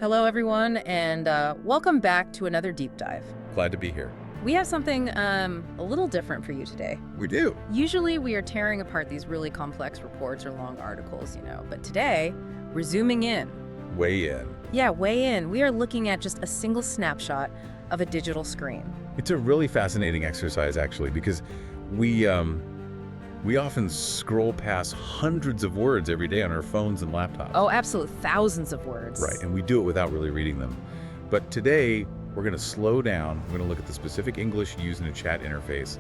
Hello, everyone, and welcome back to another deep dive. Glad to be here. We have something a little different for you today. We do. Usually, we are tearing apart these really complex reports or long articles, but today, we're zooming in. Weigh in. Yeah, way in. We are looking at just a single snapshot of a digital screen. It's a really fascinating exercise, actually, because we often scroll past hundreds of words every day on our phones and laptops. Oh, absolutely. Thousands of words. Right, and we do it without really reading them. But today, we're going to slow down. We're going to look at the specific English used in a chat interface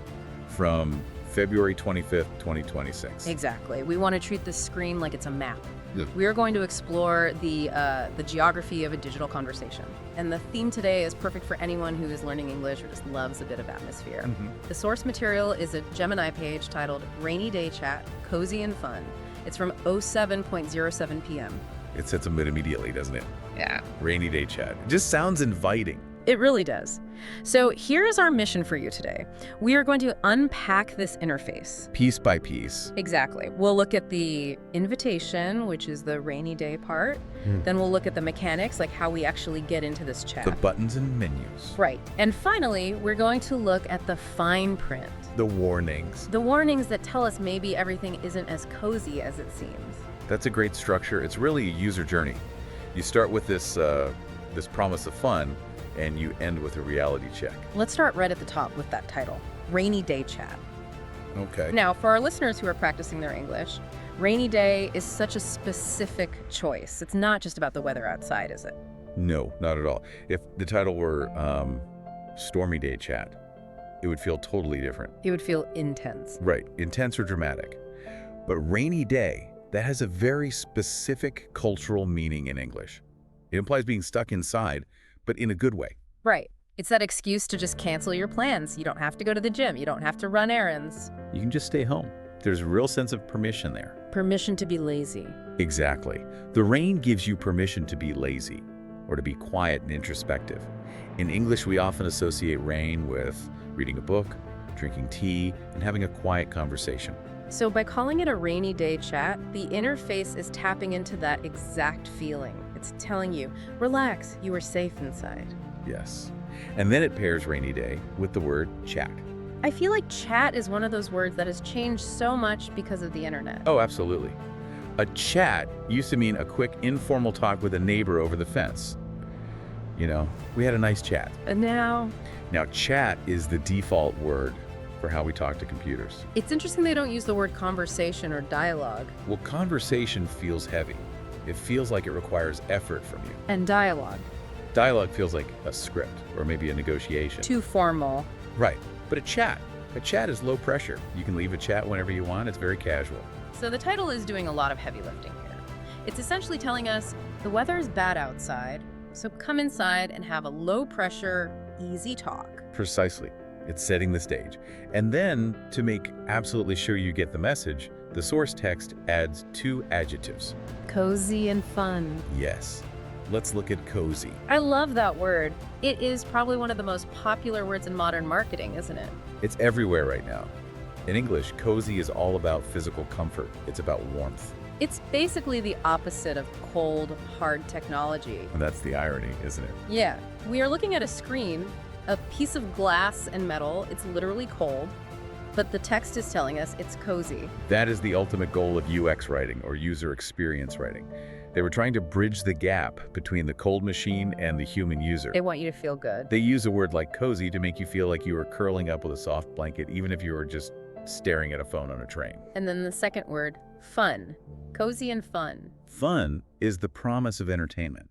from February 25th, 2026. Exactly. We want to treat this screen like it's a map. Yeah. We are going to explore the geography of a digital conversation. And the theme today is perfect for anyone who is learning English or just loves a bit of atmosphere. The source material is a Gemini page titled Rainy Day Chat, Cozy and Fun. It's from 07.07 p.m. It sets a mood immediately, doesn't it? Yeah. Rainy day chat. It just sounds inviting. It really does. So here's our mission for you today. We are going to unpack this interface. Piece by piece. Exactly. We'll look at the invitation, which is the rainy day part. Then we'll look at the mechanics, like how we actually get into this chat. The buttons and menus. Right. And finally, we're going to look at the fine print. The warnings. The warnings that tell us maybe everything isn't as cozy as it seems. That's a great structure. It's really a user journey. You start with this promise of fun, and you end with a reality check. Let's start right at the top with that title, Rainy Day Chat. Okay. Now, for our listeners who are practicing their English, rainy day is such a specific choice. It's not just about the weather outside, is it? No, not at all. If the title were Stormy Day Chat, it would feel totally different. It would feel intense. Right, intense or dramatic. But rainy day, that has a very specific cultural meaning in English. It implies being stuck inside, but in a good way. Right. It's that excuse to just cancel your plans. You don't have to go to the gym. You don't have to run errands. You can just stay home. There's a real sense of permission there. Permission to be lazy. Exactly. The rain gives you permission to be lazy or to be quiet and introspective. In English, we often associate rain with reading a book, drinking tea, and having a quiet conversation. So by calling it a rainy day chat, the interface is tapping into that exact feeling. It's telling you, relax, you are safe inside. Yes. And then it pairs rainy day with the word chat. I feel like chat is one of those words that has changed so much because of the internet. Oh, absolutely. A chat used to mean a quick informal talk with a neighbor over the fence. We had a nice chat. And now Chat is the default word for how we talk to computers. it's interesting they don't use the word conversation or dialogue. Well, conversation feels heavy. It feels like it requires effort from you. And dialogue. Dialogue feels like a script or maybe a negotiation. Too formal. Right. But a chat is low pressure. You can leave a chat whenever you want. It's very casual. So the title is doing a lot of heavy lifting here. It's essentially telling us the weather is bad outside, so come inside and have a low-pressure, easy talk. Precisely. It's setting the stage. And then, to make absolutely sure you get the message, the source text adds 2 adjectives. Cozy and fun. Yes. Let's look at cozy. I love that word. It is probably one of the most popular words in modern marketing, isn't it? It's everywhere right now. In English, cozy is all about physical comfort. It's about warmth. It's basically the opposite of cold, hard technology. And that's the irony, isn't it? Yeah, we are looking at a screen, a piece of glass and metal. It's literally cold, but the text is telling us it's cozy. That is the ultimate goal of UX writing, or user experience writing. They were trying to bridge the gap between the cold machine and the human user. They want you to feel good. They use a word like cozy to make you feel like you were curling up with a soft blanket, even if you were just staring at a phone on a train. And then the second word, fun. Cozy and fun. Fun is the promise of entertainment.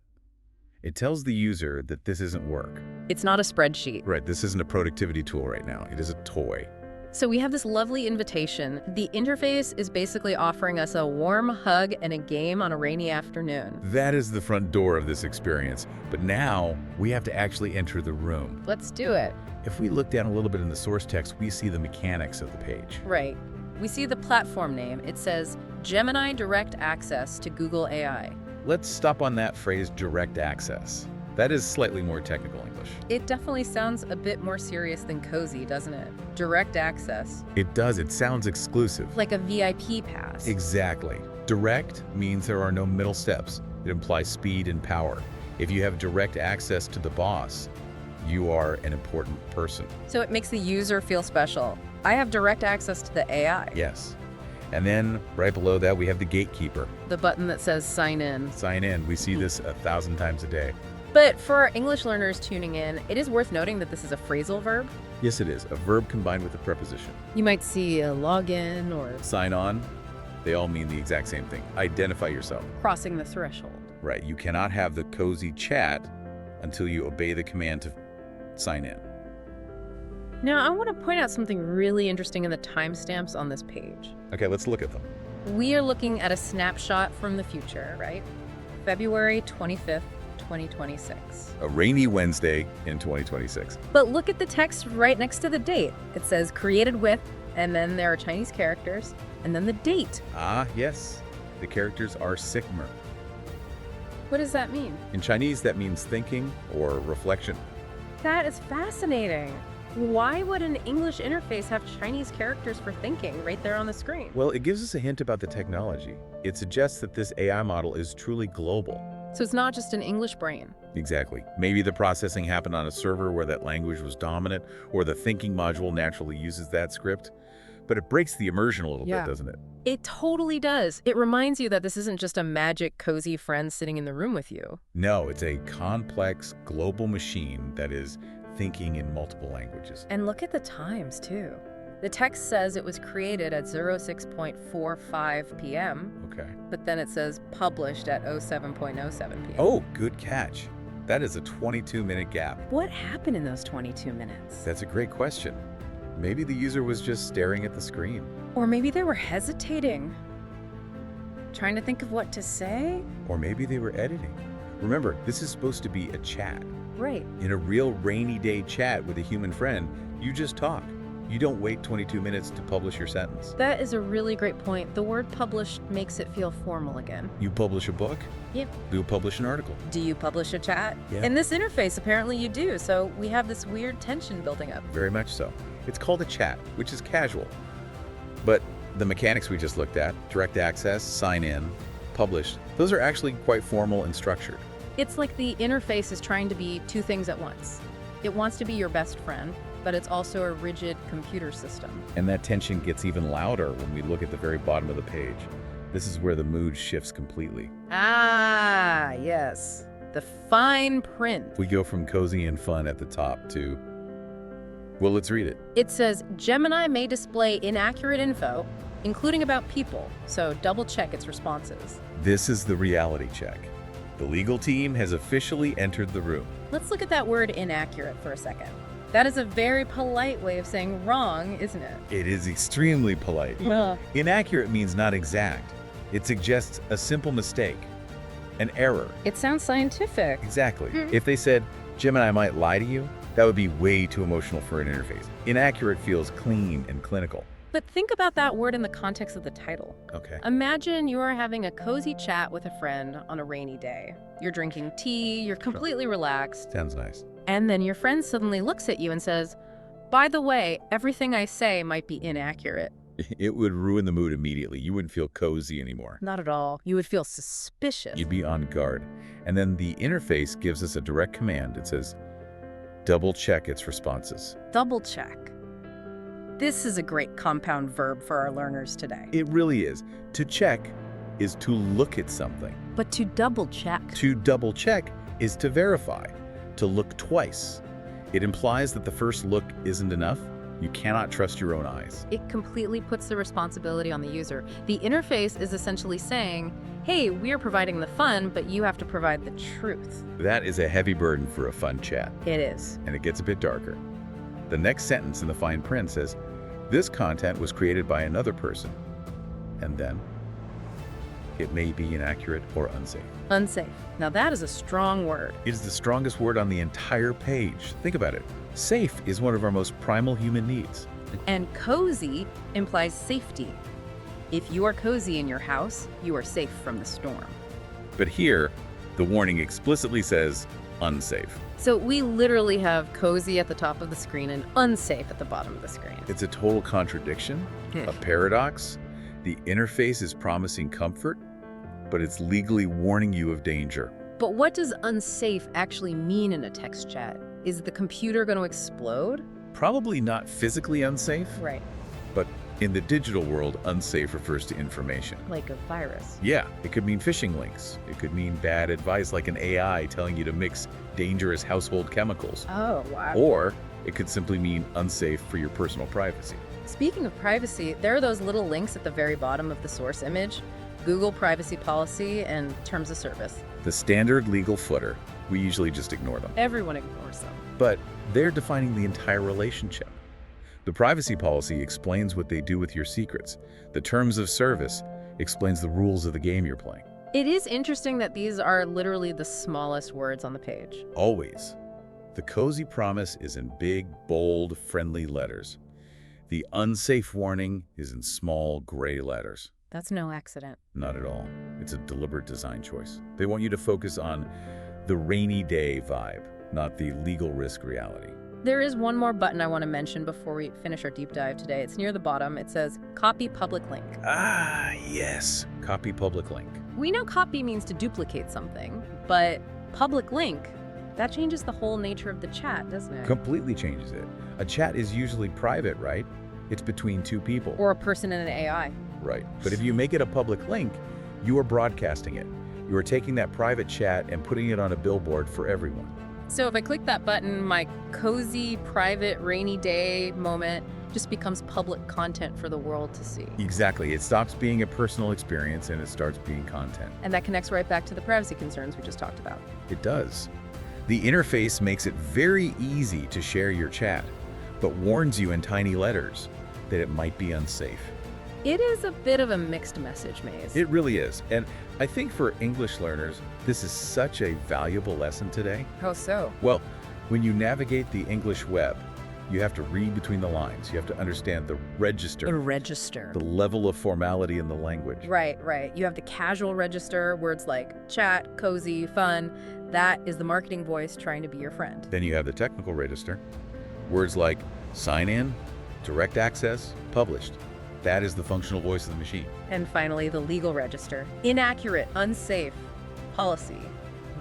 It tells the user that this isn't work. It's not a spreadsheet. Right, this isn't a productivity tool right now. It is a toy. So we have this lovely invitation. The interface is basically offering us a warm hug and a game on a rainy afternoon. That is the front door of this experience. But now we have to actually enter the room. Let's do it. If we look down a little bit in the source text, we see the mechanics of the page. Right. We see the platform name. It says Gemini Direct Access to Google AI. Let's stop on that phrase, direct access. That is slightly more technical English. It definitely sounds a bit more serious than cozy, doesn't it? Direct access. It does. It sounds exclusive. Like a VIP pass. Exactly. Direct means there are no middle steps. It implies speed and power. If you have direct access to the boss, you are an important person. So it makes the user feel special. I have direct access to the AI. Yes. And then right below that, we have the gatekeeper. The button that says sign in. Sign in. We see this 1,000 times a day. But for our English learners tuning in, it is worth noting that this is a phrasal verb. Yes, it is. A verb combined with a preposition. You might see a login or Sign on. They all mean the exact same thing. Identify yourself. crossing the threshold. Right. You cannot have the cozy chat until you obey the command to sign in. Now, I want to point out something really interesting in the timestamps on this page. Okay, let's look at them. We are looking at a snapshot from the future, right? February 25th, 2026. A rainy Wednesday in 2026. But look at the text right next to the date. It says created with, and then there are Chinese characters, and then the date. Ah, yes. The characters are Sigma. What does that mean? In Chinese, that means thinking or reflection. That is fascinating. Why would an English interface have Chinese characters for thinking right there on the screen? Well, it gives us a hint about the technology. It suggests that this AI model is truly global. So it's not just an English brain. Exactly. Maybe the processing happened on a server where that language was dominant, or the thinking module naturally uses that script. But it breaks the immersion a little bit, doesn't it? It totally does. It reminds you that this isn't just a magic, cozy friend sitting in the room with you. No, it's a complex global machine that is thinking in multiple languages. And look at the times, too. The text says it was created at 06:45 p.m., Okay. but then it says published at 07:07 p.m. Oh, good catch. That is a 22-minute gap. What happened in those 22 minutes? That's a great question. Maybe the user was just staring at the screen. Or maybe they were hesitating, trying to think of what to say? Or maybe they were editing. Remember, this is supposed to be a chat. Right. In a real rainy day chat with a human friend, you just talk. You don't wait 22 minutes to publish your sentence. That is a really great point. The word published makes it feel formal again. You publish a book, Yep. you publish an article. Do you publish a chat? Yeah. In this interface, apparently you do, so we have this weird tension building up. Very much so. It's called a chat, which is casual. But the mechanics we just looked at, direct access, sign in, published, those are actually quite formal and structured. It's like the interface is trying to be two things at once. It wants to be your best friend, but it's also a rigid computer system. And that tension gets even louder when we look at the very bottom of the page. This is where the mood shifts completely. Ah, yes. The fine print. We go from cozy and fun at the top to, well, let's read it. It says Gemini may display inaccurate info, including about people, so double check its responses. This is the reality check. The legal team has officially entered the room. Let's look at that word inaccurate for a second. That is a very polite way of saying wrong, isn't it? It is extremely polite. Well, Inaccurate means not exact. It suggests a simple mistake, an error. it sounds scientific. Exactly. If they said, Gemini might lie to you, that would be way too emotional for an interface. Inaccurate feels clean and clinical. But think about that word in the context of the title. Okay. Imagine you are having a cozy chat with a friend on a rainy day. You're drinking tea, you're completely relaxed, Sounds nice. and then your friend suddenly looks at you and says, by the way, everything I say might be inaccurate. It would ruin the mood immediately. You wouldn't feel cozy anymore. Not at all. You would feel suspicious. You'd be on guard. And then the interface gives us a direct command. It says, double check its responses. Double check. This is a great compound verb for our learners today. It really is. To check is to look at something. But to double check. To double check is to verify, to look twice. It implies that the first look isn't enough. You cannot trust your own eyes. It completely puts the responsibility on the user. The interface is essentially saying, hey, we are providing the fun, but you have to provide the truth. That is a heavy burden for a fun chat, It is. and it gets a bit darker. The next sentence in the fine print says, this content was created by another person. And then, it may be inaccurate or unsafe. Unsafe. Now that is a strong word. It is the strongest word on the entire page. Think about it. Safe is one of our most primal human needs. And cozy implies safety. If you are cozy in your house, you are safe from the storm. But here, the warning explicitly says unsafe. So we literally have cozy at the top of the screen and unsafe at the bottom of the screen. It's a total contradiction, a paradox. The interface is promising comfort, but it's legally warning you of danger. But what does unsafe actually mean in a text chat? Is the computer going to explode? Probably not physically unsafe, Right. but in the digital world, unsafe refers to information. Like a virus. Yeah, it could mean phishing links. It could mean bad advice like an AI telling you to mix dangerous household chemicals. Oh, wow. Or it could simply mean unsafe for your personal privacy. Speaking of privacy, there are those little links at the very bottom of the source image. Google privacy policy and terms of service. The standard legal footer, we usually just ignore them. Everyone ignores them. But they're defining the entire relationship. The privacy policy explains what they do with your secrets. The terms of service explains the rules of the game you're playing. It is interesting that these are literally the smallest words on the page. Always. The cozy promise is in big, bold, friendly letters. The unsafe warning is in small, gray letters. That's no accident. Not at all. It's a deliberate design choice. They want you to focus on the rainy day vibe, not the legal risk reality. There is one more button I want to mention before we finish our deep dive today. It's near the bottom. It says Copy Public Link. Ah, yes. Copy public link. We know copy means to duplicate something, but public link, that changes the whole nature of the chat, doesn't it? Completely changes it. A chat is usually private, right? It's between two people. Or a person and an AI. Right. But if you make it a public link, you are broadcasting it. You are taking that private chat and putting it on a billboard for everyone. So if I click that button, my cozy, private, rainy day moment just becomes public content for the world to see. Exactly. It stops being a personal experience and it starts being content. And that connects right back to the privacy concerns we just talked about. It does. The interface makes it very easy to share your chat, but warns you in tiny letters that it might be unsafe. It is a bit of a mixed message, Maze. It really is. And I think for English learners, this is such a valuable lesson today. How so? Well, when you navigate the English web, you have to read between the lines. You have to understand the register, the level of formality in the language. Right. You have the casual register, words like chat, cozy, fun. That is the marketing voice trying to be your friend. Then you have the technical register. Words like sign in, direct access, published. That is the functional voice of the machine. And finally, the legal register. Inaccurate, unsafe, policy.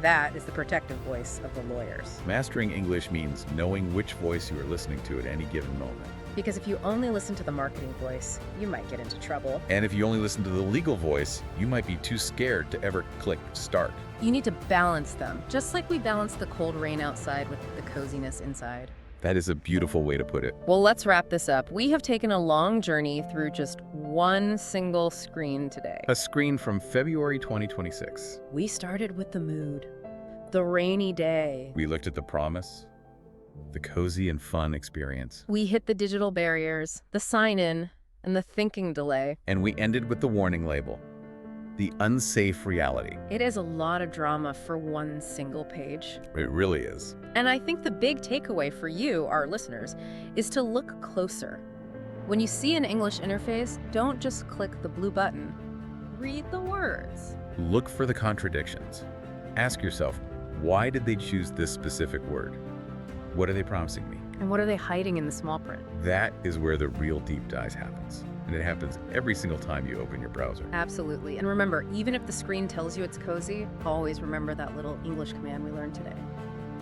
That is the protective voice of the lawyers. Mastering English means knowing which voice you are listening to at any given moment. Because if you only listen to the marketing voice, you might get into trouble. And if you only listen to the legal voice, you might be too scared to ever click start. You need to balance them, just like we balance the cold rain outside with the coziness inside. That is a beautiful way to put it. Well, let's wrap this up. We have taken a long journey through just one single screen today. A screen from February 2026. We started with the mood, the rainy day. We looked at the promise, the cozy and fun experience. We hit the digital barriers, the sign-in, and the thinking delay. And we ended with the warning label, the unsafe reality. It is a lot of drama for one single page. It really is. And I think the big takeaway for you, our listeners, is to look closer. When you see an English interface, don't just click the blue button. Read the words. Look for the contradictions. Ask yourself, why did they choose this specific word? What are they promising me? And what are they hiding in the small print? That is where the real deep dive happens. And it happens every single time you open your browser. Absolutely. And remember, even if the screen tells you it's cozy, always remember that little English command we learned today.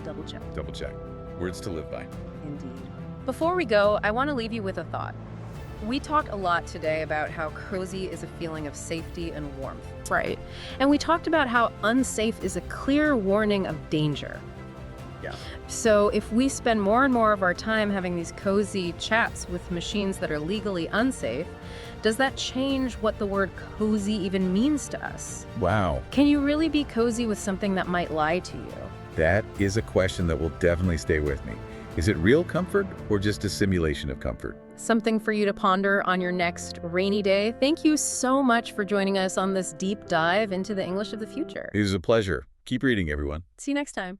Double check. Double check. Words to live by. Indeed. Before we go, I want to leave you with a thought. We talked a lot today about how cozy is a feeling of safety and warmth. Right. And we talked about how unsafe is a clear warning of danger. Yeah. So if we spend more and more of our time having these cozy chats with machines that are legally unsafe, does that change what the word cozy even means to us? Wow. Can you really be cozy with something that might lie to you? That is a question that will definitely stay with me. Is it real comfort or just a simulation of comfort? Something for you to ponder on your next rainy day. Thank you so much for joining us on this deep dive into the English of the future. It was a pleasure. Keep reading, everyone. See you next time.